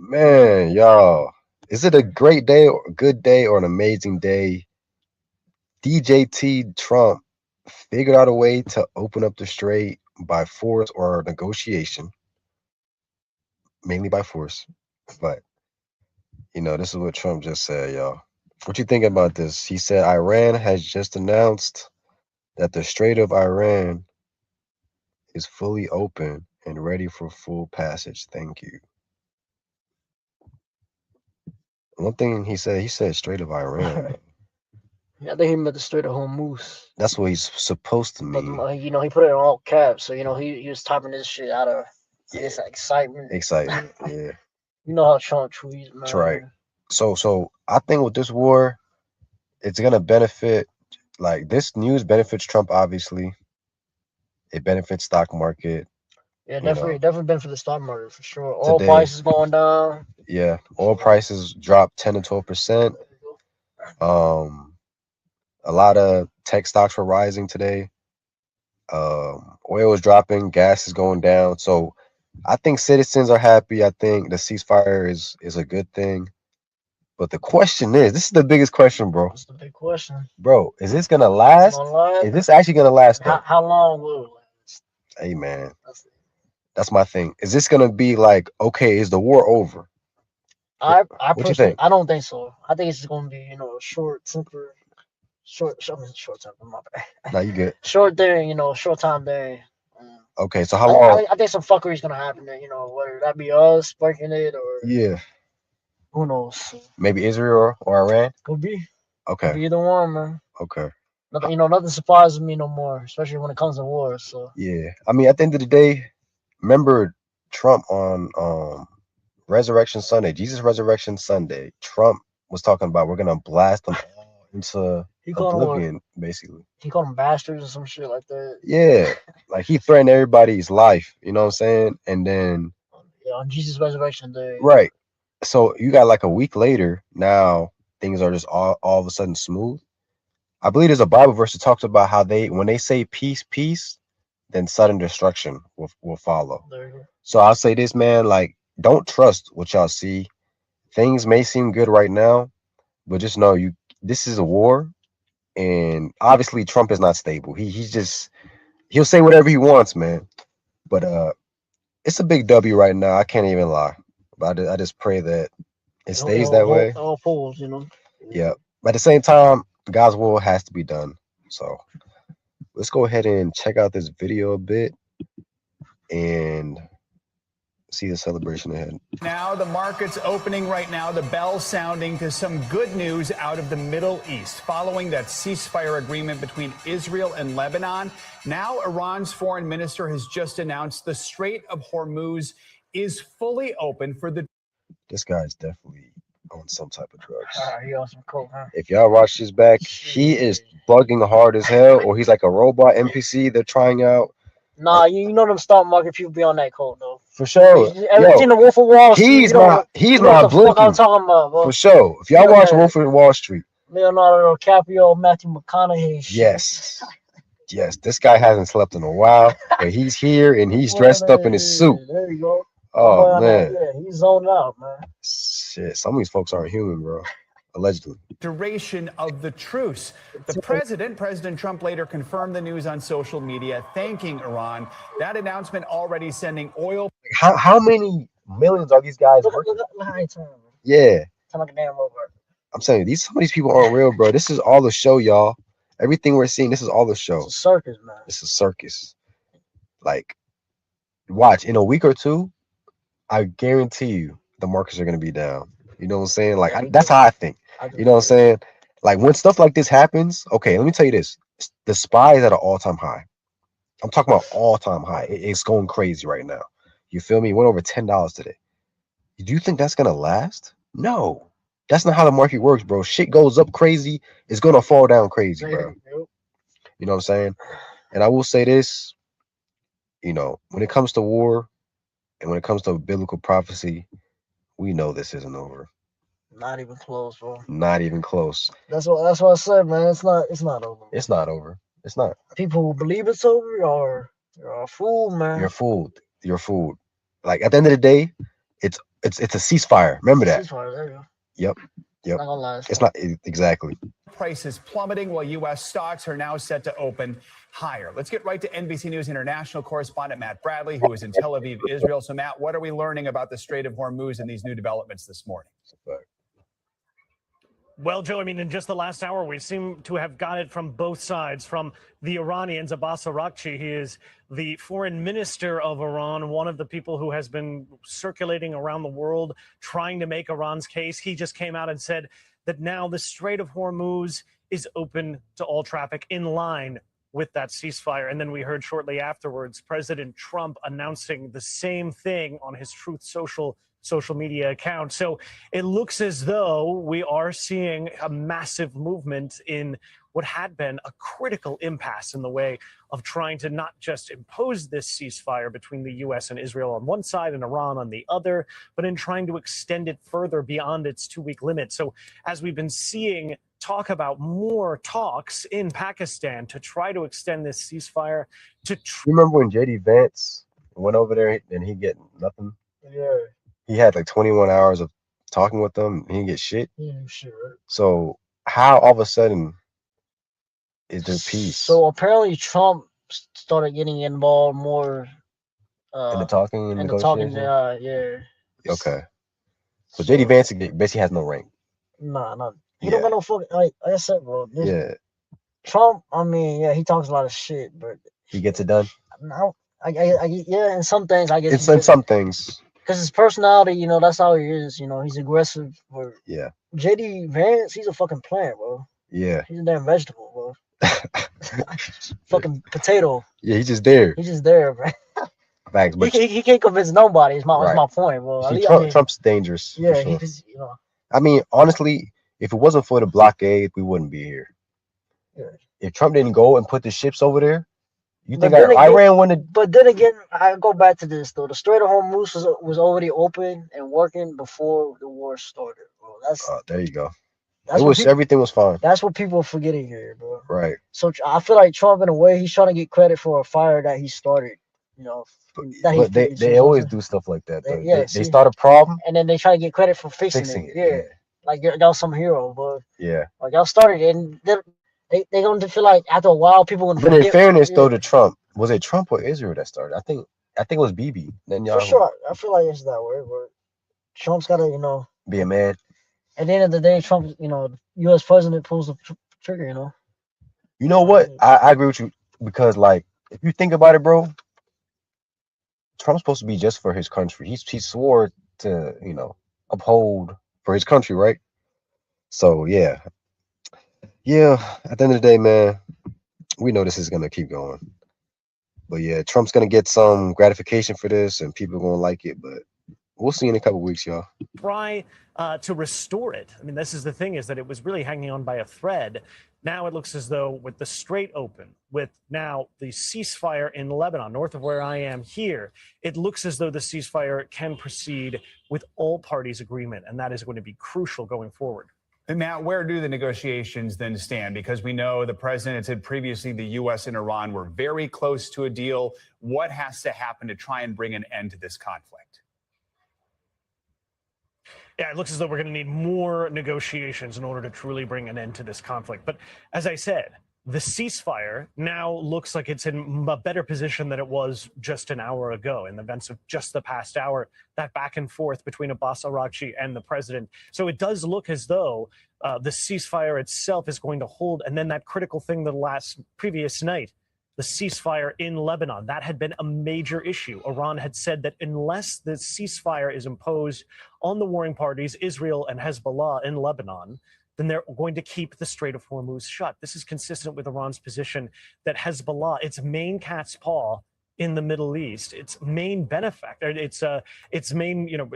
Man, y'all, is it a great day or a good day or an amazing day? DJT Trump figured out a way to open up the strait by force or negotiation, mainly by force. But this is what Trump just said, y'all. What you think about this? He said Iran has just announced that the Strait of Iran is fully open and ready for full passage. Thank you. One thing he said Strait of Iran. Yeah, I think he meant the Strait of Hormuz. That's what he's supposed to But mean. he put it in all caps, so he was typing this shit out of I Yeah, guess excitement. excitement. Yeah, You know how Trump tweets, that's right. man. So I think with this war, it's gonna benefit. Like this news benefits Trump. Obviously, it benefits stock market. Yeah, You know, definitely been for the stock market for sure. Oil today, prices going down. yeah, oil So prices dropped 10 to 12%. there you go. Um, a lot of tech stocks were rising today. Oil is dropping, gas is going down. So I think citizens are happy. I think the ceasefire is a good thing. But the question is, this is the biggest question, bro. That's the big question. Bro, is this gonna It's last? gonna last. Is this actually gonna last How though? how long will it last? Hey man, That's, that's my thing. Is this gonna be like, okay, is the war over? I What you personally think? I don't think so. I think it's gonna be a short temper, short temper. My bad. Now you good. Short there, short time there. Um, Okay, so how long? I think some fuckery is gonna happen there. Whether that be us breaking it or Yeah, who knows. maybe Israel or Iran. Could be. Could Okay, be either one, man. okay. Nothing, nothing surprises me no more, especially when it comes to war. So Yeah, I mean, at the end of the day, remember Trump on Resurrection Sunday, Jesus Resurrection Sunday. Trump was talking about we're gonna blast them all into he called them what? oblivion, basically. He called them bastards or some shit like that. Yeah, like he threatened everybody's life. You know what I'm saying? And then Yeah, on Jesus Resurrection Day. right, so you got like a week later. Now things are just all of a sudden smooth. I believe there's a Bible verse that talks about how they when they say peace, peace, then sudden destruction will follow. There you go. So I'll say this, man, like don't trust what y'all see. Things may seem good right now, but just know you this is a war, and obviously Trump is not stable. He's just he'll say whatever he wants, man. But it's a big W right now. I can't even lie. But I just pray that it stays that way. All polls, Yeah. But at the same time, God's will has to be done. So let's go ahead and check out this video a bit and see the celebration ahead. Now, the market's opening right now, the bell sounding to some good news out of the Middle East. Following that ceasefire agreement between Israel and Lebanon, now Iran's foreign minister has just announced the Strait of Hormuz is fully open for the. This guy's definitely on some type of drugs. He on some coke, huh? If y'all watch his back, he is bugging hard as hell, or he's like a robot NPC they're trying out. Nah, you know them stock market people be on that coke though. For sure. Everything the Wolf of Wall Street. He's You know what not the fuck I'm blinking. talking about, bro. For sure. If y'all watch Wolf of Wall Street. Leonardo DiCaprio, Matthew McConaughey. Shit. Yes. Yes. This guy hasn't slept in a while, but he's here and he's dressed up in his suit. There you go. Oh man. Yeah, he's zoned out, man. Shit. Some of these folks aren't human, bro. Allegedly. Duration of the truce. President Trump later confirmed the news on social media, thanking Iran. That announcement already sending oil. How many millions are these guys working? Look how he turned. Yeah. Sound like a damn robot. I'm saying some of these people aren't real, bro. This is all the show, y'all. Everything we're seeing, this is all the show. It's a circus, man. It's a circus. Like, watch in a week or two, I guarantee you the markets are gonna be down. You know what I'm saying? Like, that's how I think. You know what I'm saying? Like when stuff like this happens, okay, let me tell you this: the SPY is at an all-time high. I'm talking about all-time high. It's going crazy right now. You feel me? It went over $10 today. Do you think that's gonna last? No, that's not how the market works, bro. Shit goes up crazy, it's gonna fall down crazy, bro. You know what I'm saying? And I will say this: when it comes to war and when it comes to biblical prophecy, we know this isn't over. Not even close, bro. Not even close. That's what I said, man. It's not over. It's not over. It's not. People who believe it's over are a fool, man. You're fooled. You're fooled. Like at the end of the day, it's It's a ceasefire. Remember that. Ceasefire, there you go. Yep. Yep. Not gonna last. It's not exactly. Prices plummeting while U.S. stocks are now set to open higher. Let's get right to NBC News international correspondent Matt Bradley, who is in Tel Aviv, Israel. So, Matt, what are we learning about the Strait of Hormuz and these new developments this morning? Well, Joe, I mean, in just the last hour, we seem to have got it from both sides. From the Iranians, Abbas Araghchi, he is the foreign minister of Iran, one of the people who has been circulating around the world trying to make Iran's case. He just came out and said that now the Strait of Hormuz is open to all traffic in line with that ceasefire. And then we heard shortly afterwards President Trump announcing the same thing on his Truth social media account. So it looks as though we are seeing a massive movement in what had been a critical impasse in the way of trying to not just impose this ceasefire between the U.S. and Israel on one side and Iran on the other, but in trying to extend it further beyond its 2-week limit. So as we've been seeing talk about more talks in Pakistan to try to extend this ceasefire to... You remember when J.D. Vance went over there and he get nothing? Yeah. He had like 21 hours of talking with them. He didn't get shit. Yeah, sure. So how all of a sudden is there peace? So apparently Trump started getting involved more in the talking and negotiation? Yeah. Okay. So J.D. Vance basically has no rank. Nah. He don't got no fucking, like I said, bro. Yeah. Trump, I mean, yeah, he talks a lot of shit, but he gets it done. No, yeah, and some things I guess. It's in some things. Because his personality, you know, that's how he is. You know, he's aggressive. But yeah. J.D. Vance, he's a fucking plant, bro. Yeah. He's a damn vegetable, bro. Fucking potato. Yeah, he's just there. He's just there, bro. Facts, but he can't convince nobody. It's my point, bro. See, Trump's dangerous. Yeah, sure. he's, you know. I mean, honestly, if it wasn't for the blockade, we wouldn't be here. Yeah. If Trump didn't go and put the ships over there, you think Iran wouldn't? But then again, I go back to this though. The Strait of Hormuz was already open and working before the war started, bro. That's there you go. Everything was fine. That's what people are forgetting here, bro. Right. So I feel like Trump, in a way, he's trying to get credit for a fire that he started. You know. But they always do stuff like that. Though. They start a problem and then they try to get credit for fixing it. Yeah. Like y'all some hero, but like y'all started it, and they gonna feel like after a while people gonna. But in fairness, though, to Trump, was it Trump or Israel that started? I think it was Bibi. For sure, I feel like it's that way. But Trump's gotta, you know, be a man. At the end of the day, Trump, you know, U.S. president pulls the trigger. You know. You know what? I agree with you because, like, if you think about it, bro, Trump's supposed to be just for his country. He swore to, you know, uphold for his country, right? So yeah. At the end of the day, man, we know this is gonna keep going. But yeah, Trump's gonna get some gratification for this, and people are gonna like it. But we'll see in a couple of weeks, y'all. Try to restore it. I mean, this is the thing: is that it was really hanging on by a thread. Now it looks as though, with the strait open, with now the ceasefire in Lebanon, north of where I am here, it looks as though the ceasefire can proceed with all parties' agreement, and that is going to be crucial going forward. And Matt, where do the negotiations then stand? Because we know the president said previously the U.S. and Iran were very close to a deal. What has to happen to try and bring an end to this conflict? Yeah, it looks as though we're going to need more negotiations in order to truly bring an end to this conflict. But as I said, the ceasefire now looks like it's in a better position than it was just an hour ago in the events of just the past hour, that back and forth between Abbas Araghchi and the president. So it does look as though the ceasefire itself is going to hold. And then that critical thing the previous night, the ceasefire in Lebanon, that had been a major issue. Iran had said that unless the ceasefire is imposed on the warring parties, Israel and Hezbollah in Lebanon, then they're going to keep the Strait of Hormuz shut. This is consistent with Iran's position that Hezbollah, its main cat's paw in the Middle East, its main benefactor, its main, you know,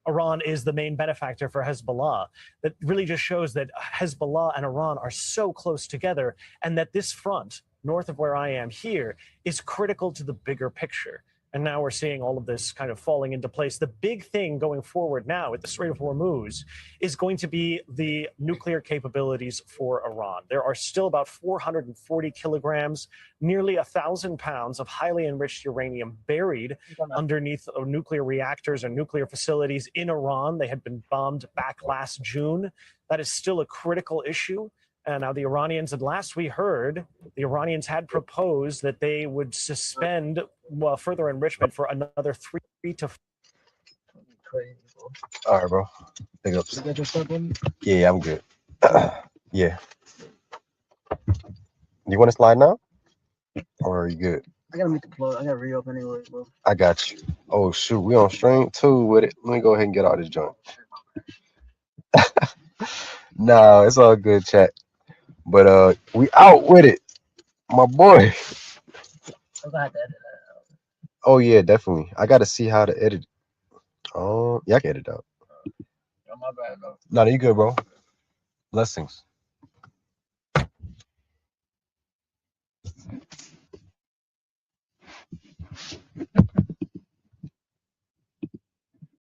Iran is the main benefactor for Hezbollah. That really just shows that Hezbollah and Iran are so close together, and that this front, north of where I am here, is critical to the bigger picture. And now we're seeing all of this kind of falling into place. The big thing going forward now with the Strait of Hormuz is going to be the nuclear capabilities for Iran. There are still about 440 kilograms, nearly 1,000 pounds of highly enriched uranium buried underneath nuclear reactors or nuclear facilities in Iran. They had been bombed back last June. That is still a critical issue. And now the Iranians, and last we heard, the Iranians had proposed that they would suspend further enrichment for another 3 to 4. Crazy, bro. All right, bro. Pick up. You got your stuff in? Yeah, I'm good. Yeah. You want to slide now? Or are you good? I gotta meet the plug. I gotta re-up anyway, bro. I got you. Oh, shoot. We on string 2 with it. Let me go ahead and get all this junk. Nah, it's all good, chat. But we out with it. My boy. I'm gonna have to edit that out. Oh, yeah, definitely. I got to see how to edit. Oh, yeah, I can edit out. Oh, my bad, though. No, you good, bro. Blessings.